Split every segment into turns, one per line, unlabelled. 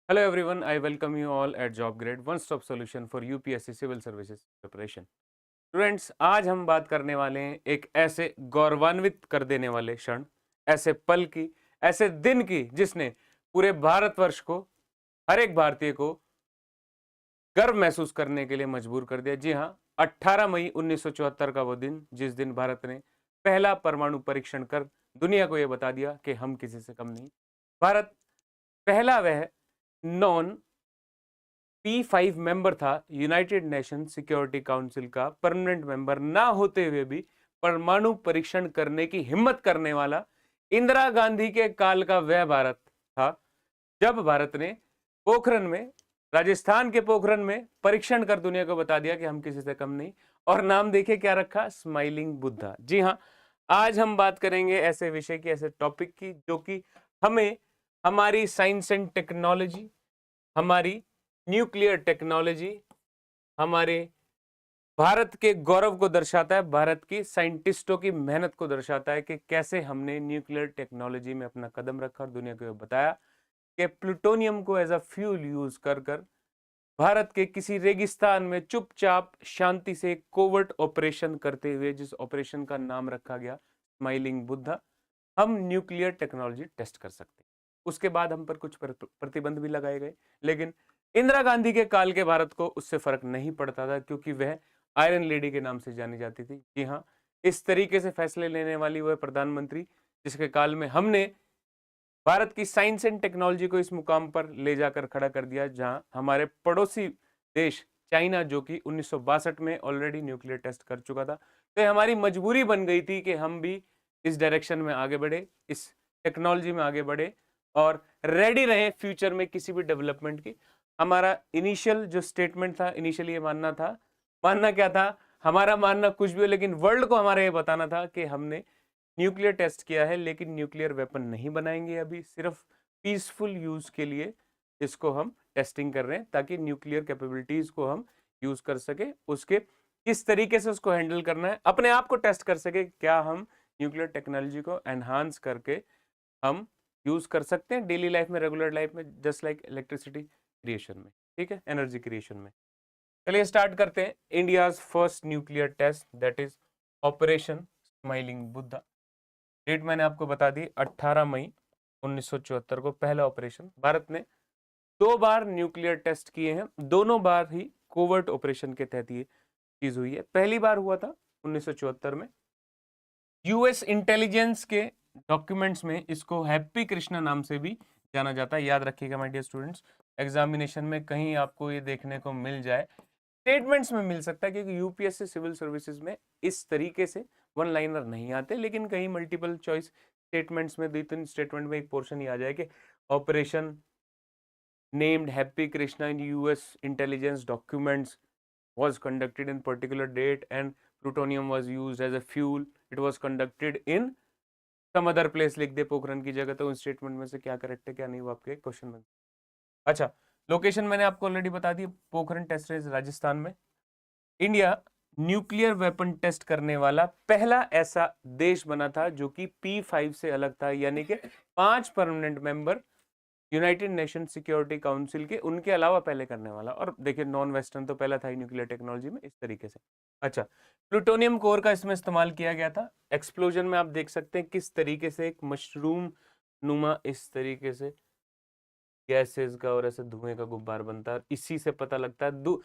Hello everyone, I welcome you all at Job Grade, one stop solution for UPSC Civil Services Preparation. Students, आज हम बात करने वाले हैं एक ऐसे गौरवान्वित कर देने वाले क्षण, ऐसे पल की, ऐसे दिन की जिसने पूरे भारतवर्ष को, हर एक भारतीय को गर्व महसूस करने के लिए मजबूर कर दिया। जी हाँ, 18 मई 1974 का वो दिन जिस दिन भारत ने पहला परमाणु परीक्षण कर दुनिया को यह बता दिया कि हम किसी से कम नहीं। भारत पहला वह नॉन P5 मेंबर था यूनाइटेड नेशन सिक्योरिटी काउंसिल का परमानेंट मेंबर ना होते हुए भी परमाणु परीक्षण करने की हिम्मत करने वाला इंदिरा गांधी के काल का वह भारत था जब भारत ने पोखरण में, राजस्थान के पोखरण में परीक्षण कर दुनिया को बता दिया कि हम किसी से कम नहीं। और नाम देखिए क्या रखा, स्माइलिंग बुद्धा। जी हाँ, आज हम बात करेंगे ऐसे विषय की, ऐसे टॉपिक की जो कि हमें हमारी साइंस एंड टेक्नोलॉजी, हमारी न्यूक्लियर टेक्नोलॉजी, हमारे भारत के गौरव को दर्शाता है, भारत की साइंटिस्टों की मेहनत को दर्शाता है कि कैसे हमने न्यूक्लियर टेक्नोलॉजी में अपना कदम रखा और दुनिया को बताया कि प्लूटोनियम को एज अ फ्यूल यूज कर भारत के किसी रेगिस्तान में चुपचाप शांति से कोवर्ट ऑपरेशन करते हुए, जिस ऑपरेशन का नाम रखा गया स्माइलिंग बुद्धा, हम न्यूक्लियर टेक्नोलॉजी टेस्ट कर सकते हैं। उसके बाद हम पर कुछ प्रतिबंध भी लगाए गए, लेकिन इंदिरा गांधी के काल के भारत को उससे फर्क नहीं पड़ता था क्योंकि वह आयरन लेडी के नाम से जानी जाती थी। जी हाँ, इस तरीके से फैसले लेने वाली वह प्रधानमंत्री जिसके काल में हमने भारत की साइंस एंड टेक्नोलॉजी को इस मुकाम पर ले जाकर खड़ा कर दिया जहां हमारे पड़ोसी देश चाइना, जो कि 1962 में ऑलरेडी न्यूक्लियर टेस्ट कर चुका था, तो हमारी मजबूरी बन गई थी कि हम भी इस डायरेक्शन में आगे बढ़े, इस टेक्नोलॉजी में आगे बढ़े और रेडी रहे फ्यूचर में किसी भी डेवलपमेंट की। हमारा इनिशियल जो स्टेटमेंट था, इनिशियली ये मानना क्या था, हमारा मानना कुछ भी हो, लेकिन वर्ल्ड को हमारा ये बताना था कि हमने न्यूक्लियर टेस्ट किया है लेकिन न्यूक्लियर वेपन नहीं बनाएंगे, अभी सिर्फ पीसफुल यूज के लिए इसको हम टेस्टिंग कर रहे हैं ताकि न्यूक्लियर कैपेबिलिटीज को हम यूज कर सके, उसके किस तरीके से उसको हैंडल करना है, अपने आप को टेस्ट कर सके, क्या हम न्यूक्लियर टेक्नोलॉजी को एनहांस करके हम यूज कर सकते हैं डेली लाइफ में, रेगुलर लाइफ में, जस्ट लाइक इलेक्ट्रिसिटी क्रिएशन में, ठीक है, एनर्जी क्रिएशन में। चलिए स्टार्ट करते हैं। India's first nuclear test that is Operation Smiling Buddha. Date मैंने आपको बता दी, 18 मई 1974 को पहला ऑपरेशन। भारत ने 2 बार न्यूक्लियर टेस्ट किए हैं, दोनों बार ही कोवर्ट ऑपरेशन के तहत ये चीज हुई है। पहली बार हुआ था 1974 में, यूएस इंटेलिजेंस के डॉक्यूमेंट्स में इसको हैप्पी कृष्णा नाम से भी जाना जाता है। याद रखिएगा माय डियर स्टूडेंट्स, एग्जामिनेशन में कहीं आपको ये देखने को मिल जाए, स्टेटमेंट्स में मिल सकता है, क्योंकि यूपीएससी सिविल सर्विसेज में इस तरीके से वन लाइनर नहीं आते, लेकिन कहीं मल्टीपल चॉइस स्टेटमेंट्स में, 2-3 स्टेटमेंट में एक पोर्शन ही आ जाए कि operation named happy Krishna in US intelligence documents was conducted in particular date and plutonium was used as a fuel, it was conducted in some other place, लिख दे पोखरण की जगह, तो उन स्टेटमेंट में से क्या करेक्ट है क्या नहीं वो आपके क्वेश्चन में। अच्छा, लोकेशन मैंने आपको ऑलरेडी बता दी, पोखरण टेस्ट रेंज राजस्थान में। इंडिया न्यूक्लियर वेपन टेस्ट करने वाला पहला ऐसा देश बना था जो कि P5 से अलग था, यानी कि 5 permanent member United nation security council के, उनके अलावा पहले करने वाला। और देखिए नॉन वेस्टर्न तो पहला था ही न्यूक्लियर टेक्नोलॉजी में, इस तरीके से। अच्छा, प्लूटोनियम कोर का इसमें इस्तेमाल किया गया था। एक्सप्लोजन में आप देख सकते हैं किस तरीके से एक मशरूम नुमा इस तरीके से गैसेस का और ऐसे धुएं का गुब्बार बनता है, इसी से पता लगता है।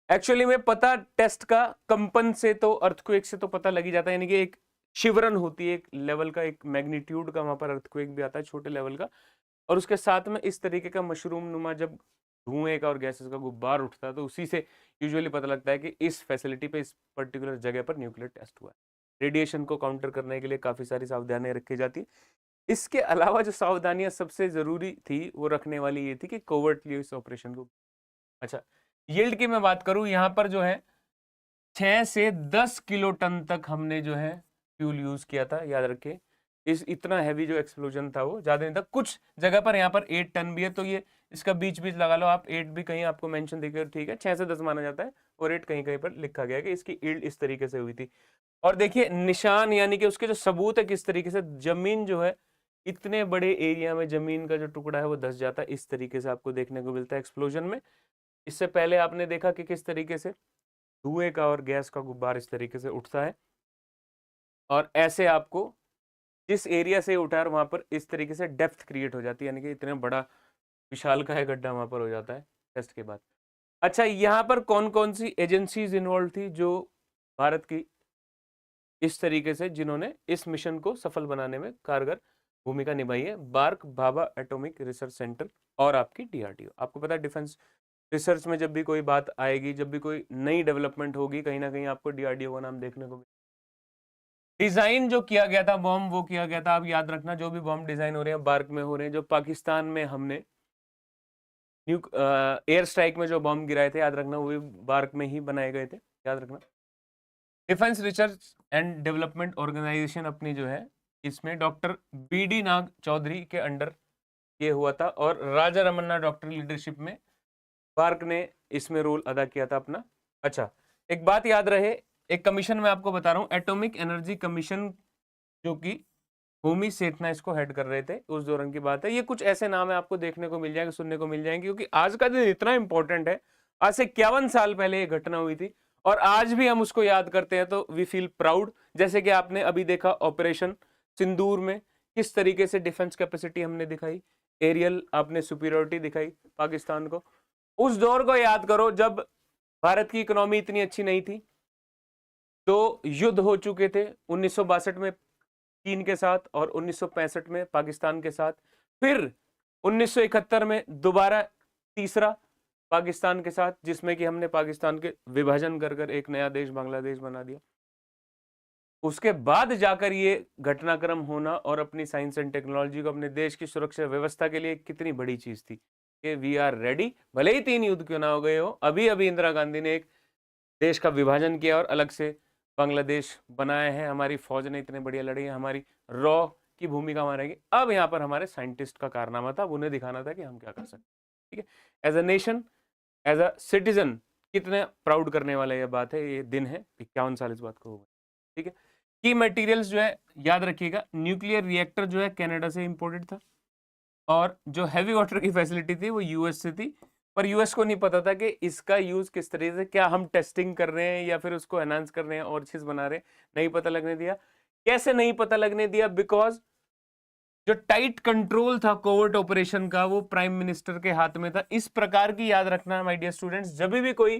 एक्चुअली में पता टेस्ट का कंपन से तो, अर्थक्वेक से तो पता लग ही जाता है, यानी कि एक शिवरन होती है, एक लेवल का, एक मैग्नीट्यूड का वहां पर अर्थक्वेक भी आता है छोटे लेवल का, और उसके साथ में इस तरीके का मशरूम नुमा जब धुएं का और गैसेस का गुब्बार उठता है तो उसी से यूजुअली पता लगता है कि इस फैसिलिटी पे, इस पर्टिकुलर जगह पर न्यूक्लियर टेस्ट हुआ है। रेडिएशन को काउंटर करने के लिए काफी सारी सावधानियां रखी जाती है। इसके अलावा जो सावधानियां सबसे जरूरी थी वो रखने वाली ये थी कि कोवर्टली इस ऑपरेशन को। अच्छा, यील्ड की मैं बात करूं, यहाँ पर जो है 6 से 10 किलो टन तक हमने जो है फ्यूल यूज किया था। याद रखिए, इस इतना हैवी जो एक्सप्लोजन था वो ज्यादा नहीं था। कुछ जगह पर यहाँ पर 8 टन भी है, तो ये इसका बीच बीच लगा लो आप, 8 भी कहीं आपको मेंशन दिखे, ठीक है, 6 से 10 माना जाता है, और 8 कहीं कहीं पर लिखा गया है कि इसकी यील्ड इस तरीके से हुई थी। और देखिए निशान, यानी कि उसके जो सबूत है किस तरीके से जमीन जो है इतने बड़े एरिया में जमीन का जो टुकड़ा है वो धंस जाता है। इस तरीके से आपको देखने को मिलता है एक्सप्लोजन में। इससे पहले आपने देखा कि किस तरीके से धुएं का और गैस का गुब्बार इस तरीके से उठता है, और ऐसे आपको जिस एरिया से उठा है वहां पर इस तरीके से डेप्थ क्रिएट हो जाती है, यानी कि इतना बड़ा विशाल का है गड्ढा वहां पर हो जाता है टेस्ट के बाद। अच्छा, यहाँ पर कौन कौन सी एजेंसीज इन्वॉल्व थी जो भारत की इस तरीके से जिन्होंने इस मिशन को सफल बनाने में कारगर भूमिका निभाई है? BARC, Bhabha Atomic Research Centre और आपकी डीआरडीओ। आपको पता है डिफेंस रिसर्च में जब भी कोई बात आएगी, जब भी कोई नई डेवलपमेंट होगी, कहीं ना कहीं आपको डीआरडीओ का नाम देखने को। डिजाइन जो किया गया था बॉम्ब, वो किया गया था, आप याद रखना, जो भी बॉम्ब डिजाइन हो रहे हैं बार्क में हो रहे हैं। जो पाकिस्तान में हमने एयर स्ट्राइक में जो बॉम्ब गिराए थे, याद रखना, वो भी बार्क में ही बनाए गए थे, याद रखना। Defence Research and Development Organisation अपनी जो है, इसमें डॉक्टर बीडी नाग चौधरी के अंडर ये हुआ था, और राजा रमन्ना डॉक्टर लीडरशिप में बार्क ने इसमें रोल अदा किया था अपना। अच्छा, एक बात याद रहे, एक कमीशन मैं आपको बता रहा हूँ, एटॉमिक एनर्जी कमीशन, जो कि होमी सेठना इसको हेड कर रहे थे, उस दौरान की बात है। ये कुछ ऐसे नाम है आपको देखने को मिल जाएंगे, सुनने को मिल जाएंगे, क्योंकि आज का दिन इतना इंपॉर्टेंट है। आज से 51 साल पहले ये घटना हुई थी, और आज भी हम उसको याद करते हैं तो वी फील प्राउड। जैसे कि आपने अभी देखा ऑपरेशन सिंदूर में किस तरीके से डिफेंस कैपेसिटी हमने दिखाई, एरियल आपने सुपीरियोरिटी दिखाई पाकिस्तान को। उस दौर को याद करो जब भारत की इकोनॉमी इतनी अच्छी नहीं थी, तो युद्ध हो चुके थे 1962 में चीन के साथ, और 1965 में पाकिस्तान के साथ, फिर 1971 में दोबारा तीसरा पाकिस्तान के साथ, जिसमें कि हमने पाकिस्तान के विभाजन कर कर एक नया देश बांग्लादेश बना दिया। उसके बाद जाकर ये घटनाक्रम होना, और अपनी साइंस एंड टेक्नोलॉजी को अपने देश की सुरक्षा व्यवस्था के लिए कितनी बड़ी चीज थी कि वी आर रेडी, भले ही 3 युद्ध क्यों ना हो गए हो। अभी अभी इंदिरा गांधी ने एक देश का विभाजन किया और अलग से बांग्लादेश बनाया है, हमारी फौज ने इतने बढ़िया लड़ी है, हमारी रॉ की भूमिका मारेगी। अब यहाँ पर हमारे साइंटिस्ट का कारनामा था, उन्हें दिखाना था कि हम क्या कर सकते हैं। ठीक है, as a nation, as a citizen, कितने प्राउड करने वाला ये बात है, ये दिन है, 51 साल इस बात को होगा। ठीक है, की मटेरियल्स जो है याद रखिएगा, न्यूक्लियर रिएक्टर जो है कनाडा से इंपोर्टेड था, और जो हैवी वाटर की फैसिलिटी थी वो यूएस से थी। पर यूएस को नहीं पता था कि इसका यूज किस तरीके से, क्या हम टेस्टिंग कर रहे हैं या फिर उसको एनहांस कर रहे हैं और चीज बना रहे हैं, नहीं पता लगने दिया। कैसे नहीं पता लगने दिया? बिकॉज जो टाइट कंट्रोल था कोवर्ट ऑपरेशन का, वो प्राइम मिनिस्टर के हाथ में था। इस प्रकार की याद रखना माय डियर स्टूडेंट्स, जब भी कोई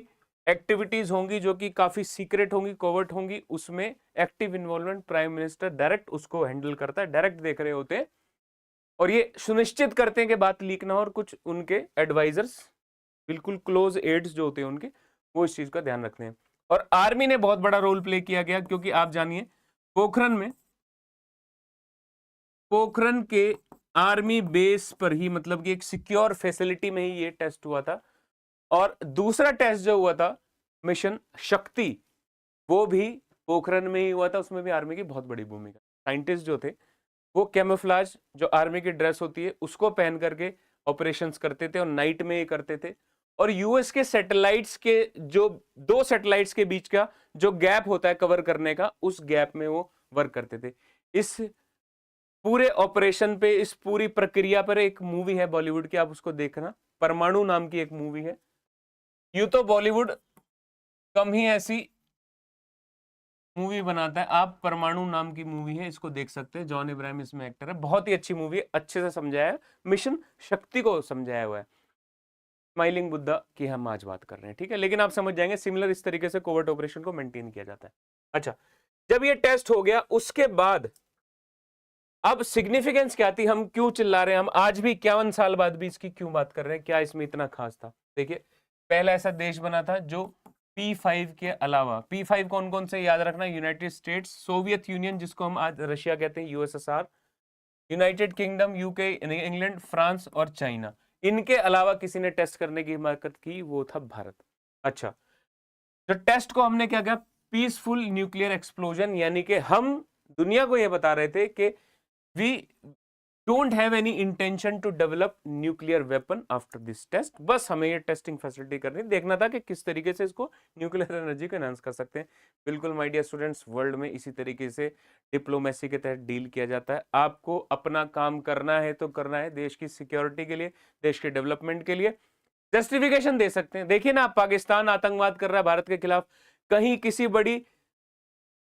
एक्टिविटीज होंगी जो कि काफी सीक्रेट होंगी, कोवर्ट होंगी, उसमें active involvement prime minister direct उसको हैंडल करता है, डायरेक्ट देख रहे होते हैं, और ये सुनिश्चित करते हैं कि बात लीक ना हो, और कुछ उनके एडवाइजर्स, बिल्कुल क्लोज एड्स जो होते हैं उनके, वो इस चीज का ध्यान रखते हैं। और आर्मी ने बहुत बड़ा रोल प्ले किया गया, क्योंकि आप जानिए पोखरन के आर्मी बेस पर ही, मतलब कि एक सिक्योर फैसिलिटी में ही ये टेस्ट हुआ था। और दूसरा टेस्ट जो हुआ था मिशन शक्ति, वो भी पोखरन में ही हुआ था, उसमें भी आर्मी की बहुत बड़ी भूमिका। साइंटिस्ट जो थे वो कैमोफ्लाज, जो आर्मी की ड्रेस होती है, उसको पहन करके ऑपरेशंस करते थे, और नाइट में ये करते थे। और यूएस के सैटेलाइट्स के जो 2 सैटेलाइट्स के बीच का जो गैप होता है कवर करने का, उस गैप में वो वर्क करते थे। इस पूरे ऑपरेशन पे, इस पूरी प्रक्रिया पर एक मूवी है बॉलीवुड की, आप उसको देखना, परमाणु नाम की एक मूवी है। यूं तो बॉलीवुड कम ही ऐसी मूवी बनाता है, आप परमाणु नाम की मूवी है, इसको देख सकते हैं, जॉन इब्राहिम इसमें एक्टर है, बहुत ही अच्छी मूवी है, अच्छे से समझाया है, मिशन शक्ति को समझाया हुआ है। स्माइलिंग बुद्धा की हम आज बात कर रहे हैं, ठीक है, लेकिन आप समझ जाएंगे सिमिलर इस तरीके से कोवर्ट ऑपरेशन को मेंटेन किया जाता है। अच्छा, जब ये टेस्ट हो गया उसके बाद अब सिग्निफिकेंस क्या थी, हम क्यों चिल्ला रहे हैं, हम आज भी 51 साल बाद भी इसकी क्यों बात कर रहे हैं, क्या इसमें इतना खास था? देखिए, पहला ऐसा देश बना था जो P5 के अलावा, P5 कौन कौन से याद रखना, यूनाइटेड स्टेट्स, सोवियत यूनियन जिसको हम आज रशिया कहते हैं, USSR, United kingdom, UK, England, France और चाइना, इनके अलावा किसी ने टेस्ट करने की हिम्मत की, वो था भारत। अच्छा, तो टेस्ट को हमने क्या किया, पीसफुल न्यूक्लियर एक्सप्लोजन, यानी कि हम दुनिया को यह बता रहे थे कि we don't have any intention to develop nuclear weapon after this test. बस हमें ये टेस्टिंग फैसिलिटी करनी, देखना था कि किस तरीके से इसको न्यूक्लियर एनर्जी को एनहांस कर सकते हैं। बिल्कुल माय डियर स्टूडेंट्स, वर्ल्ड में इसी तरीके से डिप्लोमेसी के तहत डील किया जाता है। आपको अपना काम करना है तो करना है, देश की सिक्योरिटी के लिए, देश के डेवलपमेंट के लिए। जस्टिफिकेशन दे सकते हैं, देखिए ना, पाकिस्तान आतंकवाद कर रहा है भारत के खिलाफ, कहीं किसी बड़ी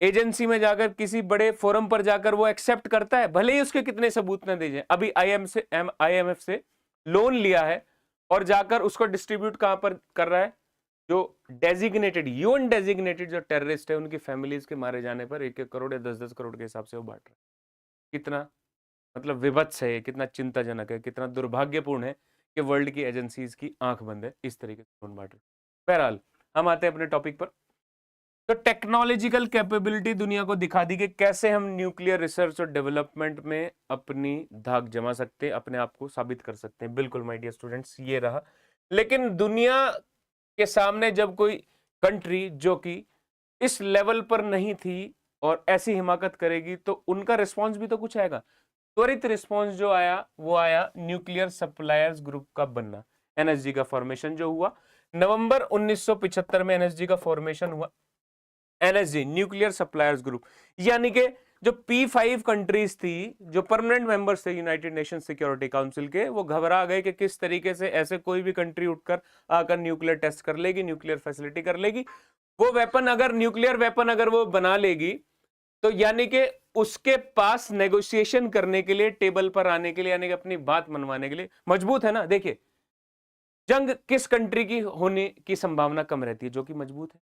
एजेंसी में जाकर, किसी बड़े फोरम पर जाकर वो एक्सेप्ट करता है, भले ही उसके कितने सबूत न दे जाए। अभी IMF से लोन लिया है और जाकर उसको डिस्ट्रीब्यूट कहां पर कर रहा है, जो डेजिग्नेटेड, यूएन डेजिग्नेटेड जो टेररिस्ट है, उनकी फैमिलीज के मारे जाने पर 1-1 करोड़ या 10-10 करोड़ के हिसाब से वो बांट रहा है। कितना मतलब विभत्स है, कितना चिंताजनक है, कितना दुर्भाग्यपूर्ण है कि वर्ल्ड की एजेंसीज की आंख बंद है इस तरीके से लोन बांट रहे। बहरहाल हम आते हैं अपने टॉपिक पर। तो टेक्नोलॉजिकल कैपेबिलिटी दुनिया को दिखा दी कि कैसे हम न्यूक्लियर रिसर्च और डेवलपमेंट में अपनी धाक जमा सकते हैं, अपने आप को साबित कर सकते हैं। बिल्कुल माय डियर स्टूडेंट्स, ये रहा। लेकिन दुनिया के सामने जब कोई कंट्री जो कि इस लेवल पर नहीं थी और ऐसी हिमाकत करेगी, तो उनका रिस्पॉन्स भी तो कुछ आएगा। त्वरित रिस्पॉन्स जो आया वो आया न्यूक्लियर सप्लायर्स ग्रुप का बनना, NSG का फॉर्मेशन जो हुआ नवंबर 1975 में, NSG का फॉर्मेशन हुआ। NSG न्यूक्लियर सप्लायर्स ग्रुप, यानी कि जो P5 कंट्रीज थी, जो परमानेंट मेंबर्स थे यूनाइटेड नेशन सिक्योरिटी काउंसिल के, वो घबरा गए कि किस तरीके से ऐसे कोई भी कंट्री उठकर आकर न्यूक्लियर टेस्ट कर लेगी, न्यूक्लियर फैसिलिटी कर लेगी, वो वेपन अगर न्यूक्लियर वेपन अगर वो बना लेगी, तो यानी कि उसके पास नेगोशिएशन करने के लिए, टेबल पर आने के लिए, यानी कि अपनी बात मनवाने के लिए मजबूत है ना। देखिए, जंग किस कंट्री की होने की संभावना कम रहती है? जो कि मजबूत है,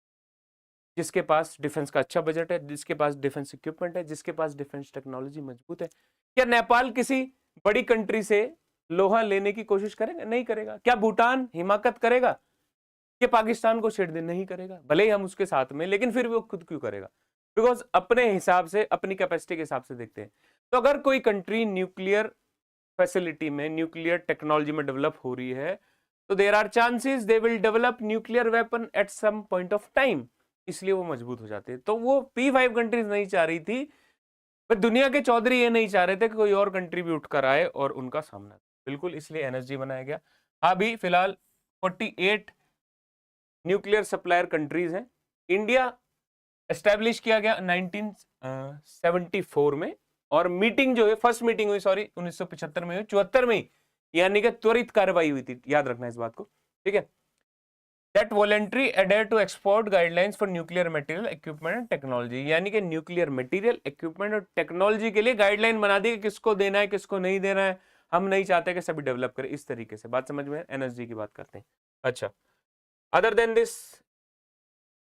जिसके पास डिफेंस का अच्छा बजट है, जिसके पास डिफेंस इक्विपमेंट है, जिसके पास डिफेंस टेक्नोलॉजी मजबूत है। क्या नेपाल किसी बड़ी कंट्री से लोहा लेने की कोशिश करेगा? नहीं करेगा। क्या भूटान हिमाकत करेगा कि पाकिस्तान को छेड़ दे? नहीं करेगा, भले ही हम उसके साथ में, लेकिन फिर वो खुद क्यों करेगा? बिकॉज अपने हिसाब से, अपनी कैपेसिटी के हिसाब से देखते हैं। तो अगर कोई कंट्री न्यूक्लियर फैसिलिटी में, न्यूक्लियर टेक्नोलॉजी में डेवलप हो रही है, तो there are chances they will develop nuclear weapon at some point of time, इसलिए वो मजबूत हो जाते हैं। तो वो P5 कंट्रीज नहीं चाह रही थी, पर दुनिया के चौधरी ये नहीं चाह रहे थे कि कोई और कंट्री भी उठकर आए और उनका सामना। बिल्कुल, इसलिए NSG बनाया गया। अभी फिलहाल 48 न्यूक्लियर सप्लायर कंट्रीज हैं। इंडिया एस्टेब्लिश किया गया 1974 में, और मीटिंग जो है, फर्स्ट मीटिंग हुई 1975 में हुई, 74 में, यानी कि त्वरित कार्रवाई हुई थी। याद रखना इस बात को, ठीक है। That voluntary adhere to export guidelines for nuclear material equipment and technology, यानी कि न्यूक्लियर मटेरियल, इक्विपमेंट और टेक्नोलॉजी के लिए गाइडलाइन बना दी कि किसको देना है, किसको नहीं देना है। हम नहीं चाहते कि सभी डेवलप करें इस तरीके से। बात समझ में? NSG की बात करते हैं। अच्छा, अदर देन दिस,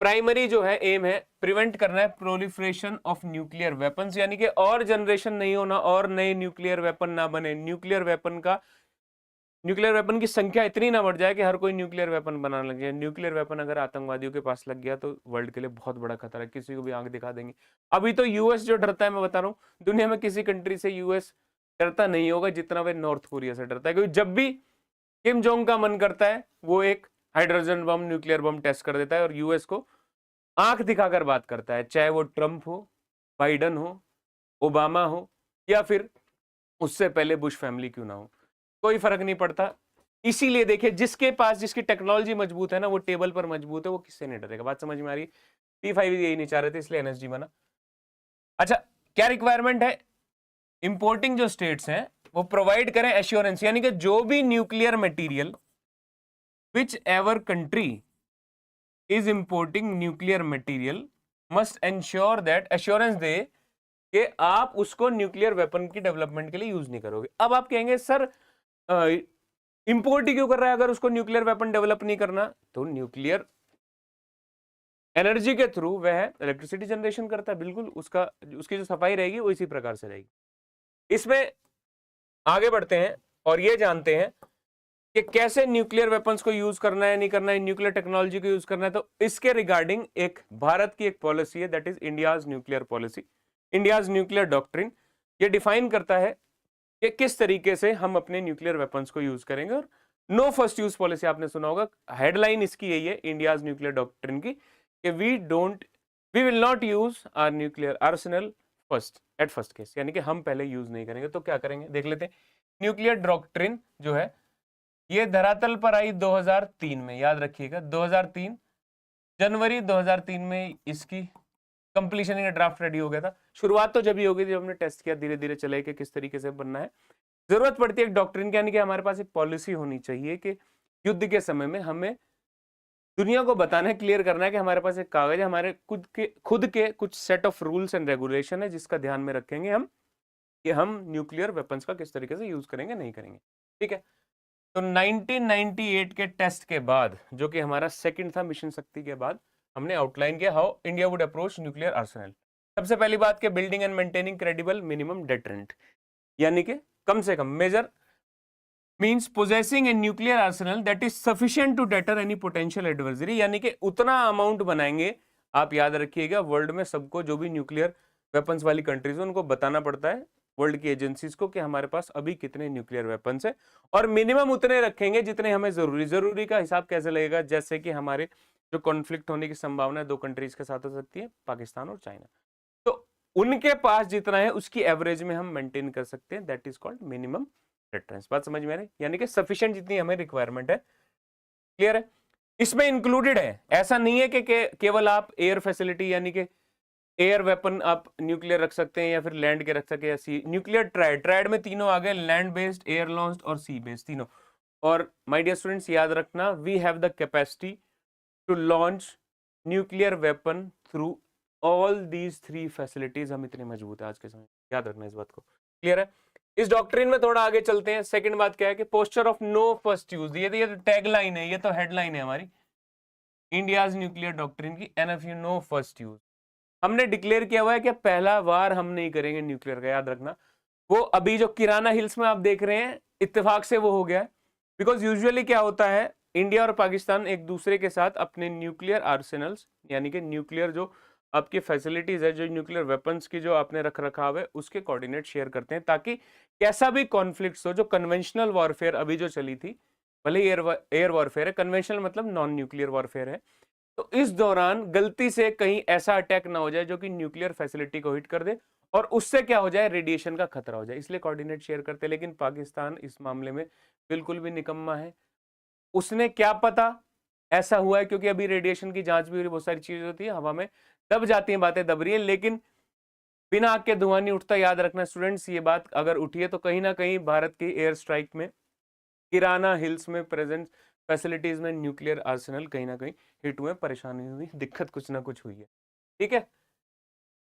प्राइमरी जो है एम है, प्रिवेंट करना है प्रोलिफरेशन ऑफ न्यूक्लियर वेपन्स, यानी कि और जनरेशन नहीं होना, और नए न्यूक्लियर वेपन ना बने। न्यूक्लियर वेपन की संख्या इतनी ना बढ़ जाए कि हर कोई न्यूक्लियर वेपन बनाने लग जाए। न्यूक्लियर वेपन अगर आतंकवादियों के पास लग गया तो वर्ल्ड के लिए बहुत बड़ा खतरा है, किसी को भी आंख दिखा देंगे। अभी तो यूएस जो डरता है, मैं बता रहा हूँ, दुनिया में किसी कंट्री से यूएस डरता नहीं होगा जितना वे नॉर्थ कोरिया से डरता है, क्योंकि जब भी किम जोंग का मन करता है, वो एक hydrogen bomb, nuclear bomb test कर देता है और यूएस को आंख दिखाकर बात करता है, चाहे वो ट्रंप हो, बाइडन हो, ओबामा हो, या फिर उससे पहले बुश फैमिली क्यों ना हो, कोई फर्क नहीं पड़ता। इसीलिए देखिए, जिसके पास, जिसकी टेक्नोलॉजी मजबूत है ना, वो टेबल पर मजबूत है, वो किससे नहीं डरेगा। बात समझ में आ रही है? P5 यही नहीं चाह रहे थे, इसलिए NSG बना। अच्छा, क्या रिक्वायरमेंट है? इंपोर्टिंग जो स्टेट्स हैं वो प्रोवाइड करें एश्योरेंस, यानी कि जो भी nuclear material, whichever country is importing nuclear material must ensure that, assurance दे कि आप उसको न्यूक्लियर वेपन की डेवलपमेंट के लिए यूज नहीं करोगे। अब आप कहेंगे सर इंपोर्ट ही क्यों कर रहा है अगर उसको न्यूक्लियर वेपन डेवलप नहीं करना? तो न्यूक्लियर एनर्जी के थ्रू वह इलेक्ट्रिसिटी जनरेशन करता है, बिल्कुल उसका, उसकी जो सफाई रहेगी वो इसी प्रकार से रहेगी। इसमें आगे बढ़ते हैं और ये जानते हैं कि कैसे न्यूक्लियर वेपन्स को यूज करना है, नहीं करना है, न्यूक्लियर टेक्नोलॉजी को यूज करना है। तो इसके रिगार्डिंग एक भारत की एक पॉलिसी है, that is India's nuclear policy, India's nuclear doctrine. ये डिफाइन करता है कि किस तरीके से हम अपने न्यूक्लियर वेपन्स को यूज करेंगे। और नो फर्स्ट यूज पॉलिसी आपने सुना होगा, हेडलाइन इसकी यही है इंडियाज न्यूक्लियर डॉक्ट्रिन की, कि we will not use our nuclear arsenal at first case, यानी कि हम पहले यूज नहीं करेंगे। तो क्या करेंगे देख लेते हैं। न्यूक्लियर डॉक्ट्रिन जो है ये धरातल पर आई 2003 में, याद रखिएगा 2003 जनवरी 2003 में इसकी कंप्लीशन या ड्राफ्ट रेडी हो गया था। शुरुआत तो जब ही हो गई थी, हमने टेस्ट किया, धीरे धीरे चले कि किस तरीके से बनना है। जरूरत पड़ती है एक डॉक्ट्रिन की, यानी कि हमारे पास एक पॉलिसी होनी चाहिए कि युद्ध के समय में हमें दुनिया को बताना है, क्लियर करना है कि हमारे पास एक कागज है, हमारे खुद के कुछ set of rules and regulation है जिसका ध्यान में रखेंगे हम कि हम न्यूक्लियर वेपन्स का किस तरीके से यूज करेंगे, नहीं करेंगे। ठीक है, तो 1998 के टेस्ट के बाद, जो कि हमारा सेकंड था मिशन शक्ति के बाद, हमने आउटलाइन किया how India would approach nuclear arsenal. सबसे पहली बात के building and maintaining credible minimum deterrent, यानी कि कम से कम major means possessing a nuclear arsenal that is sufficient to deter any potential adversary, यानी कि उतना अमाउंट बनाएंगे। आप याद रखिएगा वर्ल्ड में सबको जो भी न्यूक्लियर वेपन्स वाली कंट्रीज है उनको बताना पड़ता है वर्ल्ड की एजेंसीज को कि हमारे पास अभी कितने न्यूक्लियर वेपन्स है, और मिनिमम उतने रखेंगे जितने हमें जरूरी का हिसाब कैसे लगेगा, जैसे कि हमारे जो कॉन्फ्लिक्ट होने की संभावना है दो कंट्रीज के साथ हो सकती है, पाकिस्तान और चाइना, तो उनके पास जितना है उसकी एवरेज में हम मेंटेन कर सकते हैं, that is called minimum deterrence. बात समझ में आ रही, यानी कि सफिशिएंट जितनी हमें रिक्वायरमेंट है। क्लियर है, इसमें इंक्लूडेड है, ऐसा नहीं है कि केवल आप एयर फैसिलिटी यानी कि एयर वेपन आप न्यूक्लियर रख सकते हैं या फिर लैंड के रख सकते हैं, या सी न्यूक्लियर ट्रायड में तीनों आ गए, लैंड बेस्ड, एयर लॉन्च्ड और सी बेस्ड तीनों। और माय डियर स्टूडेंट्स याद रखना, we have the capacity to launch nuclear weapon through all these three facilities. हम इतने मजबूत है आज के समय, याद रखना इस बात को। क्लियर है, इस डॉक्ट्रिन में थोड़ा आगे चलते हैं। सेकंड बात क्या है कि posture of no first use, ये तो टैग लाइन है, ये तो हेडलाइन है हमारी इंडियाज न्यूक्लियर डॉक्ट्रिन की, एनएफयू नो फर्स्ट यूज। हमने डिक्लेयर किया हुआ है कि पहला वार हम नहीं करेंगे न्यूक्लियर का, याद रखना। वो अभी जो किराना हिल्स में आप देख रहे हैं इत्तेफाक से वो हो गया है, बिकॉज यूजुअली क्या होता है इंडिया और पाकिस्तान एक दूसरे के साथ अपने न्यूक्लियर आर्सेनल्स यानी कि न्यूक्लियर जो आपकी फैसिलिटीज है, जो न्यूक्लियर वेपन्स की जो आपने रख रखाव है उसके कोऑर्डिनेट शेयर करते हैं, ताकि कैसा भी कॉन्फ्लिक्ट हो, जो कन्वेंशनल वॉरफेयर अभी जो चली थी, भले एयर वॉरफेयर है, कन्वेंशनल मतलब नॉन न्यूक्लियर वॉरफेयर है, तो इस दौरान गलती से कहीं ऐसा अटैक ना हो जाए जो कि न्यूक्लियर फैसिलिटी को हिट कर दे और उससे क्या हो जाए, रेडिएशन का खतरा हो जाए, इसलिए कोऑर्डिनेट शेयर करते हैं। लेकिन पाकिस्तान इस मामले में बिल्कुल भी निकम्मा है, उसने क्या पता ऐसा हुआ है, क्योंकि अभी रेडिएशन की जांच भी हो रही, बहुत सारी चीजें होती है, हवा में दब जाती हैं, बातें दब रही है, लेकिन बिना आग के धुआं नहीं उठता। याद रखना स्टूडेंट्स, ये बात अगर उठी है तो कहीं ना कहीं भारत की एयर स्ट्राइक में किराना हिल्स में प्रेजेंट फैसिलिटीज में न्यूक्लियर आर्सेनल कहीं ना कहीं हिट हुए, परेशानी हुई, दिक्कत कुछ ना कुछ हुई है। ठीक है,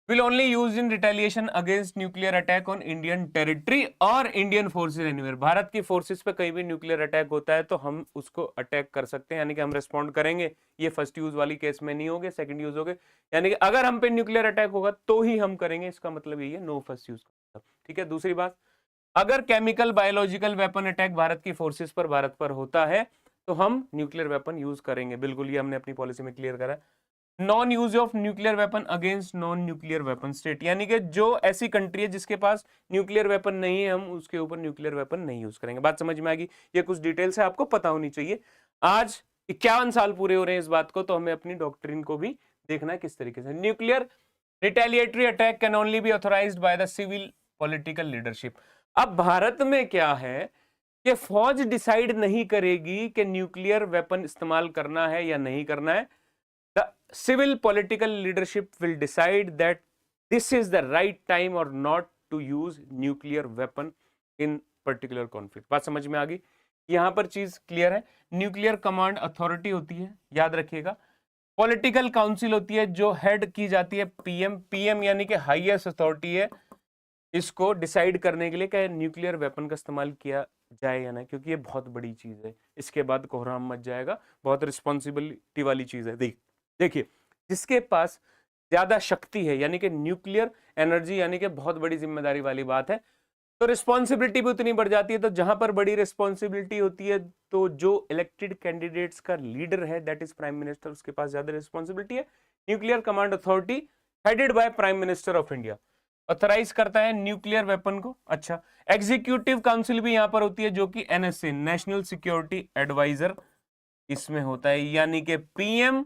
will only use in retaliation against nuclear attack on Indian territory और Indian forces anywhere। भारत की फोर्सेस पे कहीं भी न्यूक्लियर अटैक होता है तो हम उसको अटैक कर सकते हैं, यानी कि हम रिस्पॉन्ड करेंगे। ये फर्स्ट यूज वाली केस में नहीं होगे, सेकंड यूज होगे, यानी कि अगर हम पे न्यूक्लियर अटैक होगा तो ही हम करेंगे, इसका मतलब यही है नो फर्स्ट यूज का। ठीक है, दूसरी बात, अगर chemical biological weapon attack Bharat की फोर्सेस पर भारत पर होता है तो हम न्यूक्लियर वेपन यूज करेंगे, बिल्कुल, ये हमने अपनी पॉलिसी में क्लियर करा है। Non use of nuclear weapon against non nuclear weapon state, यानी कि जो ऐसी कंट्री है जिसके पास न्यूक्लियर वेपन नहीं है, हम उसके ऊपर न्यूक्लियर वेपन नहीं यूज करेंगे। बात समझ में आएगी, ये कुछ डिटेल्स है, आपको पता होनी चाहिए। आज 51 साल पूरे हो रहे हैं इस बात को, तो हमें अपनी डॉक्ट्रिन को भी देखना है किस तरीके से। Nuclear retaliatory attack can only be authorised by the civil political leadership. अब भारत में क्या है कि फौज डिसाइड नहीं करेगी कि न्यूक्लियर वेपन इस्तेमाल करना है या नहीं करना है, the civil political leadership will decide that this is the right time or not to use nuclear weapon in particular conflict। बात समझ में आ गई, यहां पर चीज क्लियर है। न्यूक्लियर कमांड अथॉरिटी होती है, याद रखिएगा। पॉलिटिकल काउंसिल होती है जो हेड की जाती है पीएम, पीएम यानी कि हाईएस्ट अथॉरिटी है इसको डिसाइड करने के लिए कि न्यूक्लियर वेपन का इस्तेमाल किया जाए या नहीं, क्योंकि ये बहुत बड़ी चीज है, इसके बाद कोहराम मच जाएगा, बहुत रिस्पॉन्सिबिलिटी वाली चीज है। देखिए, जिसके पास ज्यादा शक्ति है यानी कि न्यूक्लियर एनर्जी यानी कि बहुत बड़ी जिम्मेदारी वाली बात है, तो रिस्पॉन्सिबिलिटी भी उतनी बढ़ जाती है। तो जहां पर बड़ी रिस्पॉन्सिबिलिटी होती है तो जो इलेक्टेड कैंडिडेट्स का लीडर है दैट इज प्राइम मिनिस्टर, उसके पास ज्यादा रिस्पॉन्सिबिलिटी है। Nuclear command authority headed by prime minister of India authorise करता है न्यूक्लियर वेपन को। अच्छा, एग्जीक्यूटिव काउंसिल भी यहां पर होती है जो कि एनएसए नेशनल सिक्योरिटी एडवाइजर इसमें होता है, यानी कि पीएम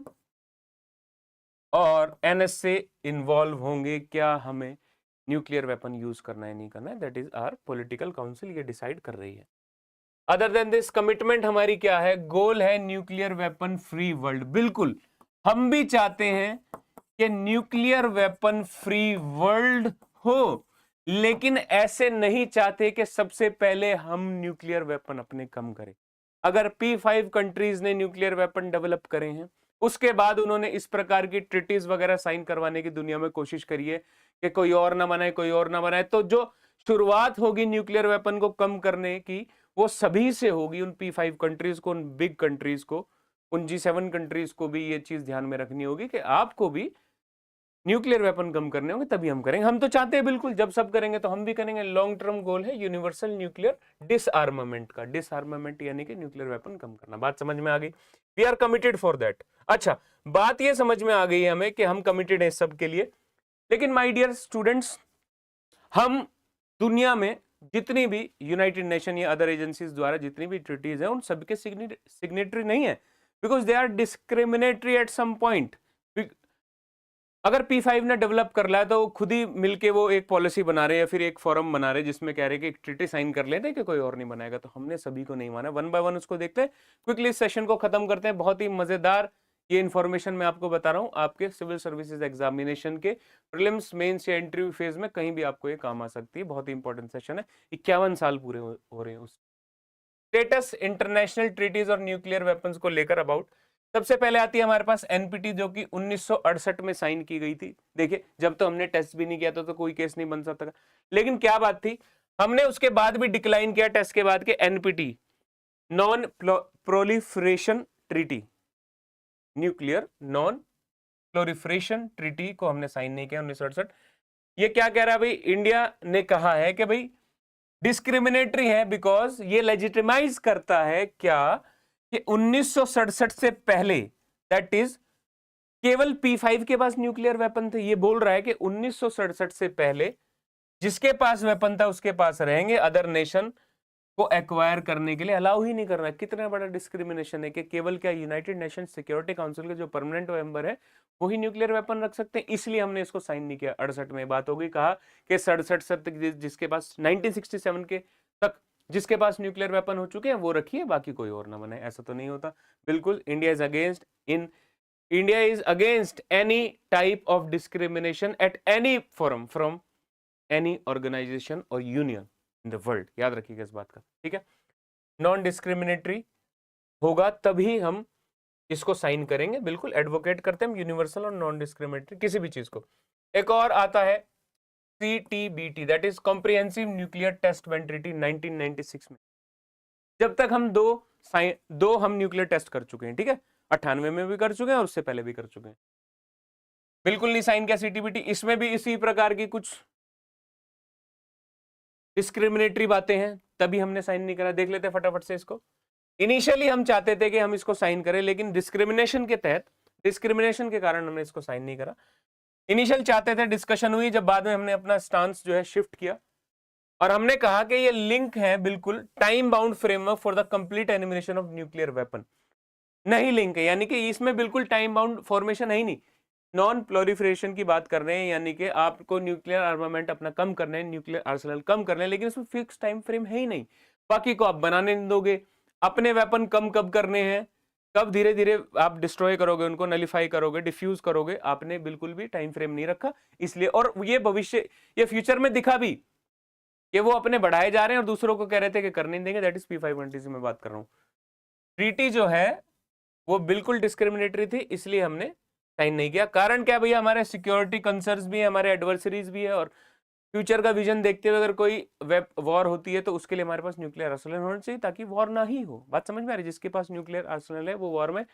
और एनएसए इन्वॉल्व होंगे क्या हमें न्यूक्लियर वेपन यूज करना है नहीं करना है, that is our political council, ये डिसाइड कर रही है। अदर देन दिस कमिटमेंट हमारी क्या है, गोल है न्यूक्लियर वेपन फ्री वर्ल्ड। बिल्कुल हम भी चाहते हैं कि न्यूक्लियर वेपन फ्री वर्ल्ड हो, लेकिन ऐसे नहीं चाहते कि सबसे पहले हम न्यूक्लियर वेपन अपने कम करें। अगर P5 कंट्रीज ने न्यूक्लियर वेपन डेवलप करे हैं, उसके बाद उन्होंने इस प्रकार की ट्रिटीज वगैरह साइन करवाने की दुनिया में कोशिश करी है कि कोई और ना बनाए, कोई और ना बनाए, तो जो शुरुआत होगी न्यूक्लियर वेपन को कम करने की वो सभी से होगी, उन P5 कंट्रीज को, उन बिग कंट्रीज को, उन G7 कंट्रीज को भी ये चीज ध्यान में रखनी होगी कि आपको भी न्यूक्लियर वेपन कम करने होंगे, तभी हम करेंगे। हम तो चाहते हैं बिल्कुल, जब सब करेंगे तो हम भी करेंगे। लॉन्ग टर्म गोल है यूनिवर्सल न्यूक्लियर डिसआर्मामेंट का। डिसआर्मामेंट यानी कि न्यूक्लियर वेपन कम करना। बात समझ में आ गई? We are committed for that. अच्छा, बात ये समझ में आ गई है हमें कि हम कमिटेड हैं सब के लिए। लेकिन माय डियर स्टूडेंट्स, हम दुनिया में जितनी भी यूनाइटेड नेशन या अदर एजेंसीज द्वारा जितनी भी ट्रीटीज है उन सबके सिग्नेटरी नहीं है, because they are discriminatory at some point. अगर P5 ने डेवलप कर लिया तो वो खुद ही मिलके वो एक पॉलिसी बना रहे या फिर एक फॉरम बना रहे जिसमें कह रहे कि एक ट्रीटी साइन कर लेते हैं कि कोई और नहीं बनाएगा, तो हमने सभी को नहीं माना। वन बाय वन उसको देखते हैं, क्विकली इस सेशन को खत्म करते हैं। बहुत ही मजेदार ये इन्फॉर्मेशन मैं आपको बता रहा हूँ, आपके सिविल सर्विसेज एग्जामिनेशन के प्रीलिम्स, मेंस या इंटरव्यू फेज में कहीं भी आपको ये काम आ सकती है। बहुत ही इंपॉर्टेंट सेशन है, 51 साल पूरे हो रहे हैं उस स्टेटस इंटरनेशनल ट्रीटीज और न्यूक्लियर वेपन्स को लेकर अबाउट। सबसे पहले आती है हमारे पास एनपीटी, जो कि 1968 में साइन की गई थी। देखिए, जब तो हमने टेस्ट भी नहीं किया था तो कोई केस नहीं बन सकता, लेकिन क्या बात थी, हमने उसके बाद भी डिक्लाइन किया टेस्ट के बाद के NPT, non proliferation treaty, nuclear non proliferation treaty को हमने साइन नहीं किया 1968। ये क्या कह रहा है भाई, इंडिया ने कहा है कि भाई डिस्क्रिमिनेटरी है, बिकॉज ये लेजिटिमाइज करता है क्या कि 1967 से पहले, दैट इज केवल P5 के पास न्यूक्लियर वेपन थे। ये बोल रहा है कि 1967 से पहले जिसके पास वेपन था उसके पास रहेंगे, अदर नेशन को एक्वायर करने के लिए अलाउ ही नहीं कर रहा है। कितना बड़ा डिस्क्रिमिनेशन है कि केवल क्या यूनाइटेड नेशन सिक्योरिटी काउंसिल के जो परमानेंट मेंबर है वही न्यूक्लियर वेपन रख सकते हैं, इसलिए हमने इसको साइन नहीं किया। 68 में बात हो गई, कहा कि 67 से तक जिसके पास 1967 के तक जिसके पास न्यूक्लियर वेपन हो चुके हैं वो रखिए, बाकी कोई और ना बनाए। ऐसा तो नहीं होता, बिल्कुल। India is against any type of discrimination at any forum from any organisation or union in the world. याद रखिएगा इस बात का, ठीक है। नॉन डिस्क्रिमिनेटरी होगा तभी हम इसको साइन करेंगे, बिल्कुल एडवोकेट करते हैं हम यूनिवर्सल और नॉन डिस्क्रिमिनेटरी किसी भी चीज को। एक और आता है CTBT, that is comprehensive nuclear test ban treaty 1996 में। जब तक हम दो हम न्यूक्लियर टेस्ट कर चुके हैं, ठीक है, 98 में भी कर चुके हैं और उससे पहले भी कर चुके हैं। बिल्कुल नहीं साइन किया CTBT। इसमें भी इसी प्रकार की कुछ डिस्क्रिमिनेटरी बातें हैं, तभी हमने साइन नहीं करा। देख लेते हैं फटाफट से इसको। इनिशियली हम चाहते थे कि हम इसको साइन करें, लेकिन डिस्क्रिमिनेशन के तहत, डिस्क्रिमिनेशन के कारण हमने इसको साइन नहीं करा। इनिशियल चाहते थे, डिस्कशन हुई, जब बाद में हमने अपना स्टांस जो है शिफ्ट किया और हमने कहा कि ये लिंक है बिल्कुल time bound framework for the complete elimination of nuclear weapon. नहीं लिंक है, यानी कि इसमें बिल्कुल टाइम बाउंड फॉर्मेशन है ही नहीं। नॉन प्रोलिफरेशन की बात कर रहे हैं, यानी कि आपको न्यूक्लियर आर्मामेंट अपना कम करना है, न्यूक्लियर आर्सेनल कम करना है, लेकिन उसमें फिक्स टाइम फ्रेम है ही नहीं। बाकी को आप बनाने नहीं दोगे। अपने वेपन कम कब करने हैं, कब धीरे धीरे आप डिस्ट्रॉय करोगे उनको, नलिफाई करोगे, डिफ्यूज करोगे, आपने बिल्कुल भी टाइम फ्रेम नहीं रखा। इसलिए, और ये भविष्य, ये फ्यूचर में दिखा भी कि वो अपने बढ़ाए जा रहे हैं और दूसरों को कह रहे थे कि करने नहीं देंगे। दैट इज P5 कंट्रीज में बात कर रहा हूं। ट्रीटी जो है वो बिल्कुल डिस्क्रिमिनेटरी थी, इसलिए हमने साइन नहीं किया। कारण क्या भैया, हमारे सिक्योरिटी कंसर्न्स भी है, हमारे एडवर्सरीज भी है, और फ्यूचर का विजन देखते हुए अगर कोई वॉर होती है तो उसके लिए हमारे पास न्यूक्लियर आर्सेनल होना चाहिए ताकि वॉर ना ही हो। बात समझ में आ रही है? जिसके पास न्यूक्लियर आर्सेनल है वो वॉर में,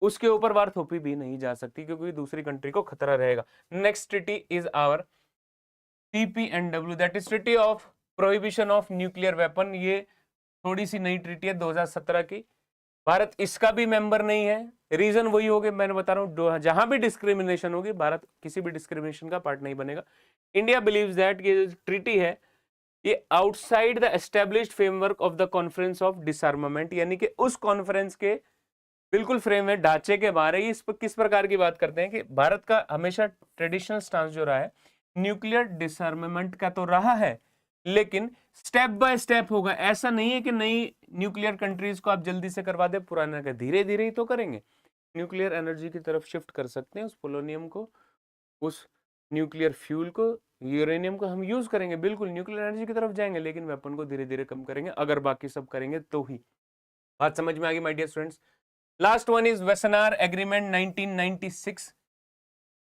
उसके ऊपर वार थोपी भी नहीं जा सकती क्योंकि दूसरी कंट्री को खतरा रहेगा। Next treaty is our TPNW, that is treaty of prohibition of nuclear weapon. ये थोड़ी सी नई ट्रीटी है 2017 की। भारत इसका भी मेंबर नहीं है। रीजन वही होगा, मैंने बता रहा हूं, जहां भी डिस्क्रिमिनेशन होगी भारत किसी भी डिस्क्रिमिनेशन का पार्ट नहीं बनेगा। इंडिया बिलीव्स दैट ये ट्रीटी है ये outside the established framework of the conference of डिसआर्मामेंट, यानी कि उस कॉन्फ्रेंस के बिल्कुल फ्रेम है, ढांचे के बारे। इस पर किस प्रकार की बात करते हैं कि भारत का हमेशा ट्रेडिशनल स्टांस जो रहा है न्यूक्लियर डिसआर्मामेंट का तो रहा है, लेकिन स्टेप बाय स्टेप होगा। ऐसा नहीं है कि नई न्यूक्लियर कंट्रीज को आप जल्दी से करवा दे, पुराना का धीरे धीरे ही तो करेंगे। न्यूक्लियर एनर्जी की तरफ शिफ्ट कर सकते हैं, उस पोलोनियम को, उस न्यूक्लियर फ्यूल को, यूरेनियम को हम यूज करेंगे, बिल्कुल न्यूक्लियर एनर्जी की तरफ जाएंगे, लेकिन वेपन को धीरे धीरे कम करेंगे। अगर बाकी सब करेंगे तो ही। बात समझ में आ गई my dear students. Last one is Wassenaar agreement 1996,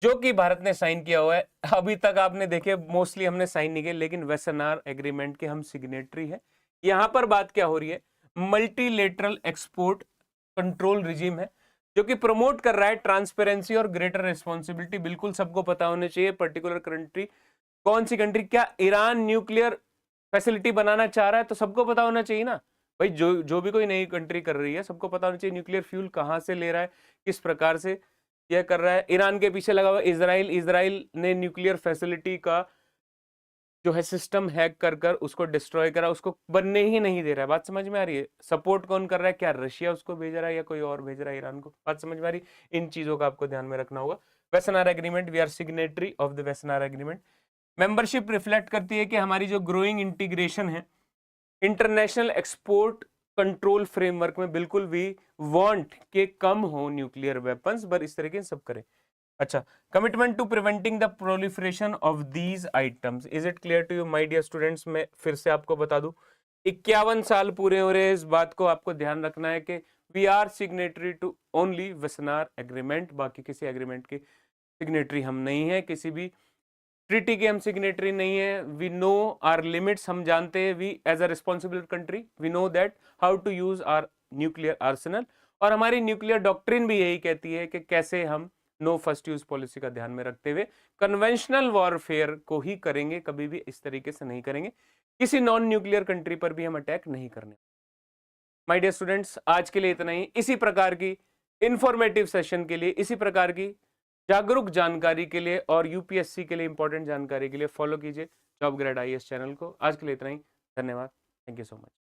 जो कि भारत ने साइन किया हुआ है। अभी तक आपने देखे मोस्टली हमने साइन नहीं किया, लेकिन वेसनार एग्रीमेंट के हम सिग्नेटरी है। यहां पर बात क्या हो रही है, मल्टीलेटरल एक्सपोर्ट कंट्रोल रिजीम है, जो कि प्रमोट कर रहा है ट्रांसपेरेंसी और ग्रेटर रिस्पॉन्सिबिलिटी। बिल्कुल सबको पता होने चाहिए पर्टिकुलर कंट्री कौन सी कंट्री, क्या ईरान न्यूक्लियर फैसिलिटी बनाना चाह रहा है, तो सबको पता होना चाहिए ना भाई। जो भी कोई नई कंट्री कर रही है, सबको पता होना चाहिए न्यूक्लियर फ्यूल कहां से ले रहा है, किस प्रकार से यह कर रहा है। ईरान के पीछे लगा हुआ इजराइल ने न्यूक्लियर फैसिलिटी का जो है सिस्टम हैक कर कर उसको डिस्ट्रॉय करा, उसको बनने ही नहीं दे रहा है। बात समझ में आ रही है। सपोर्ट कौन कर रहा है, क्या रशिया उसको भेज रहा है या कोई और भेज रहा है ईरान को। बात समझ में आ रही। इन चीजों का आपको ध्यान में रखना होगा। Wassenaar agreement, we are signatory of the Wassenaar agreement. Membership reflect करती है कि हमारी जो ग्रोइंग इंटीग्रेशन है इंटरनेशनल एक्सपोर्ट कंट्रोल फ्रेमवर्क में, बिल्कुल वी वांट के कम हो न्यूक्लियर वेपन्स, पर इस तरीके से सब करें। अच्छा, commitment to preventing the proliferation of these items, is it clear to you my dear students. मैं फिर से आपको बता दूं, 51 साल पूरे हो रहे हैं, इस बात को आपको ध्यान रखना है कि we are signatory to only Wassenaar agreement, बाकी किसी एग्रीमेंट की सिग्नेटरी हम नहीं है, किसी भी ट्रीटी के हम सिग्नेटरी नहीं है। वी नो आर लिमिट्स, हम जानते हैं, we as a responsible country we know that how to use our nuclear arsenal, और हमारी न्यूक्लियर डॉक्ट्रिन भी यही कहती है कि कैसे हम नो फर्स्ट यूज पॉलिसी का ध्यान में रखते हुए कन्वेंशनल वॉरफेयर को ही करेंगे, कभी भी इस तरीके से नहीं करेंगे। किसी नॉन न्यूक्लियर कंट्री पर भी हम अटैक नहीं करने। माय डियर स्टूडेंट्स, आज के लिए इतना ही। इसी प्रकार की इंफॉर्मेटिव सेशन के लिए, इसी प्रकार की जागरूक जानकारी के लिए और यूपीएससी के लिए इंपॉर्टेंट जानकारी के लिए फॉलो कीजिए जॉब ग्रेड आईएएस चैनल को। आज के लिए इतना ही, धन्यवाद, थैंक यू सो मच।